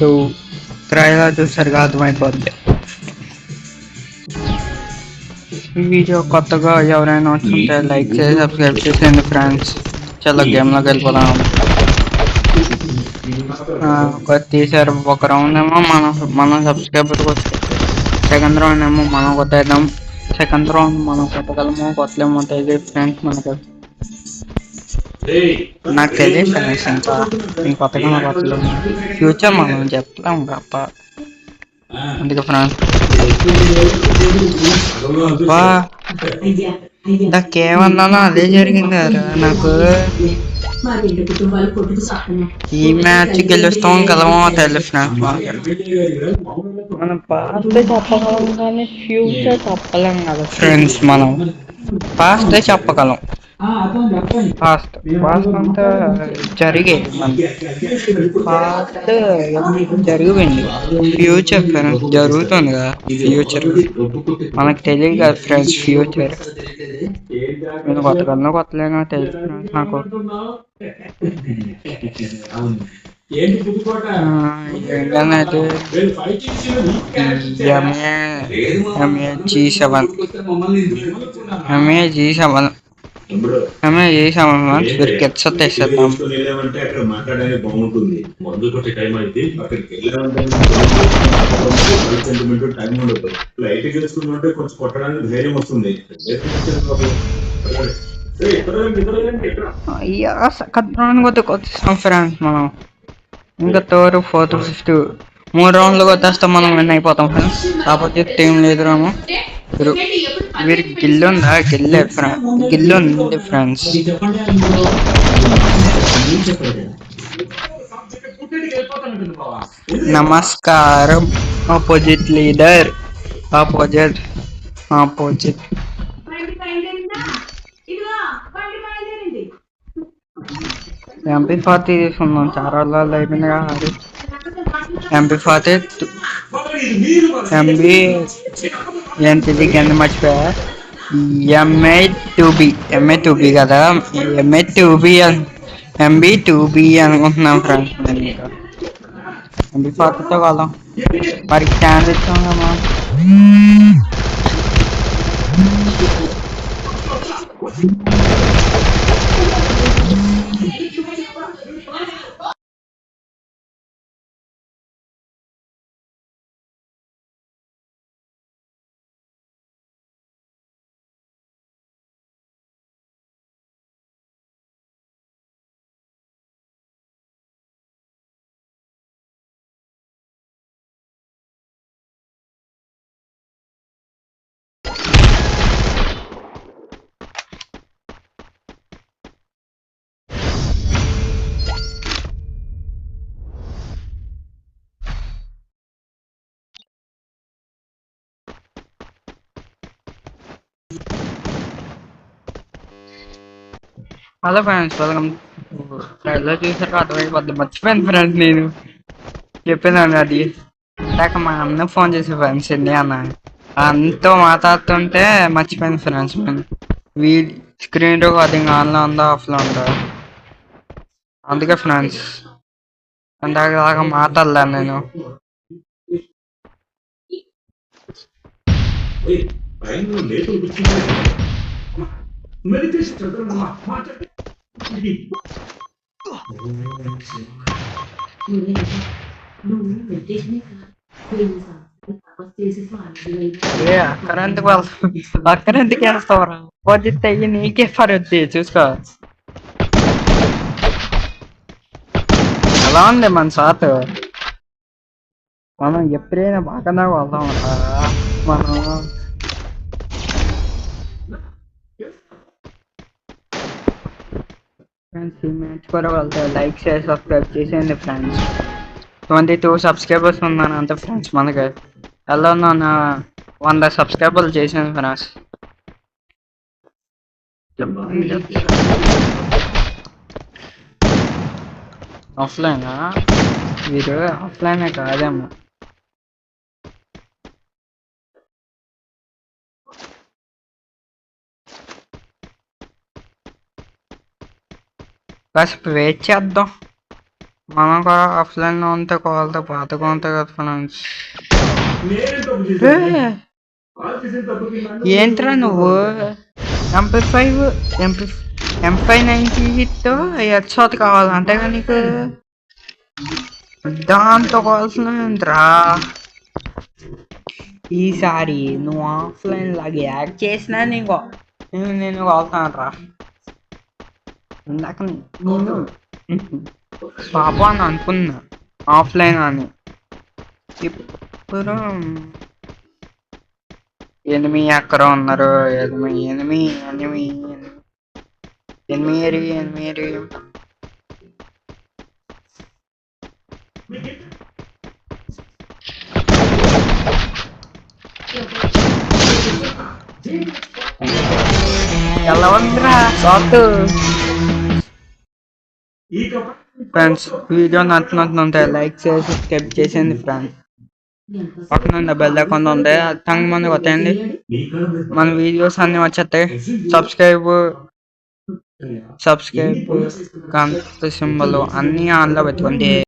So trailer చూసారుగా అర్థమైపోద్ది. ఈ వీడియో కొత్తగా ఎవరైనా వచ్చుంటే లైక్ చేసి సబ్స్క్రైబ్ చేసేయండి ఫ్రెండ్స్. చాలా గేమ్లోకి వెళ్ళిపోదాం. ఒక తీసారు, ఒక రౌండ్ ఏమో మనం సబ్స్క్రైబర్ వచ్చి, సెకండ్ రౌండ్ ఏమో మనం కొట్టేద్దాం. సెకండ్ రౌండ్ మనం కొట్టగలమో కొట్టలేమో తెలియదు ఫ్రెండ్స్. నాకు తెలియదు ఫ్రెండ్స్, ఇంకా కొత్తగా కొట్టలేము. ఫ్యూచర్ మనం చెప్తాం తప్ప. అందుకే ఫ్రెండ్స్ నాకేమన్నానో అదే జరిగింది కదా నాకు. ఈ మ్యాచ్ గెలుస్తాం కలమో తెలియదు ఫ్రెండ్స్. మనం పాస్ట్ చెప్పగలం కానీ ఫ్యూచర్ చెప్పలేం కదా ఫ్రెండ్స్. మనం పాస్ట్ చెప్పగలం, పాస్ట్ అంతా పాస్ట్ జరిగిపోయింది. ఫ్యూచర్ ఫ్రెండ్స్ జరుగుతుంది కదా. ఫ్యూచర్ మనకు తెలియదు కదా ఫ్రెండ్స్. ఫ్యూచర్ నేను కొత్తలేనో తెలుసు ఫ్రెండ్స్ నాకు. ఏంటంటే MAG7 फिर कैसे तेसद्दाम ఫ్రెండ్స్. మనం ఇంకా థర్డ్ ఫోర్త్ ఫిఫ్త్ 3 రౌండ్లు కొట్టేస్తాం, మనం విన్ అయిపోతాం ఫ్రెండ్స్. కాకపోతే టీం లేదురాము. వీరికి గిల్లు ఉందా? గిల్లు ఉంది ఫ్రెండ్స్. నమస్కారం ఆపోజిట్ లీడర్. ఆపోజిట్ MP40 తీసుకున్నాం. చాలా రోజులు అయిపోయింది కదా. MP40 MB ఏంటిది గండి మర్చిపోయా. MA2B కదా. MB2B అనుకుంటున్నాం ఫ్రెండ్స్. నేను ఇంకా MP40తో కలదాం. మరి ఛాన్స్ ఇచ్చాం కదా. Hello friends, welcome. ట్రైలర్ చూసాక అర్థమైపోద్ది. మర్చిపోయాను ఫ్రెండ్స్, నేను చెప్పాను అది. ఇందాక మా అన్న ఫోన్ చేసి ఫ్రెండ్స్ అన్న అంతా మాట్లాడుతుంటే మర్చిపోయాను ఫ్రెండ్స్. స్క్రీన్ రికార్డింగ్ ఆన్లో ఉందా ఆఫ్లో ఉందా, అందుకే ఫ్రెండ్స్ అందాక మాట్లాడలేను నేను. అక్కడెందుకు వేస్తావరా? పోజిట్ అయ్యి నీకే పరుద్ది, చూసుకో. ఎలా ఉంది మన సాత్? మనం ఎప్పుడైనా బాగా వెళ్దాం మనం. ఫ్రెండ్స్ ఈ మ్యాచ్ కూడా వెళ్తాయి. లైక్ చేసి సబ్స్క్రైబ్ చేసేయండి ఫ్రెండ్స్. 22 సబ్స్క్రైబర్స్ ఉన్నాను అంతే ఫ్రెండ్స్. మనకి ఎలా ఉన్నా 100 సబ్స్క్రైబర్లు చేసాను ఫ్రెండ్స్. ఆఫ్లైనా? వీరు ఆఫ్లైనే కాదేమో. కాసేపు వెయిట్ చేద్దాం. మనం కూడా ఆఫ్లైన్ లో ఉంటే కావాలతో పాతగా ఉంటాయి కదా ఫ్రెండ్స్. ఏంట్రా నువ్వు MP5 MP M590తో హెడ్ షాట్ కావాలి అంతేగా నీకు? దాంతో కావాల్సినంతరా ఈసారి నువ్వు ఆఫ్లైన్ లాగా యాడ్ చేసినా నేను కావుతాను రా. ఇందాక నేను పాప అని అనుకున్నా ఆఫ్లైన్ అని. ఇప్పుడు ఎనిమి ఎక్కడ ఉన్నారు? ఎనిమిది ఎలా ఉందిరా షాట్? ఫ్రెండ్స్ వీడియో నచ్చినట్టుంటే లైక్ చేసి సబ్స్క్రైబ్ చేసేయండి ఫ్రెండ్స్. పక్కన బెల్ ఐకాన్ ఉంది, అది టంగ్ మంది కొట్టేయండి. మన వీడియోస్ అన్ని వచ్చేస్తాయి. సబ్స్క్రైబ్ గంట సింబల్ అన్నీ ఆన్లో పెట్టుకోండి.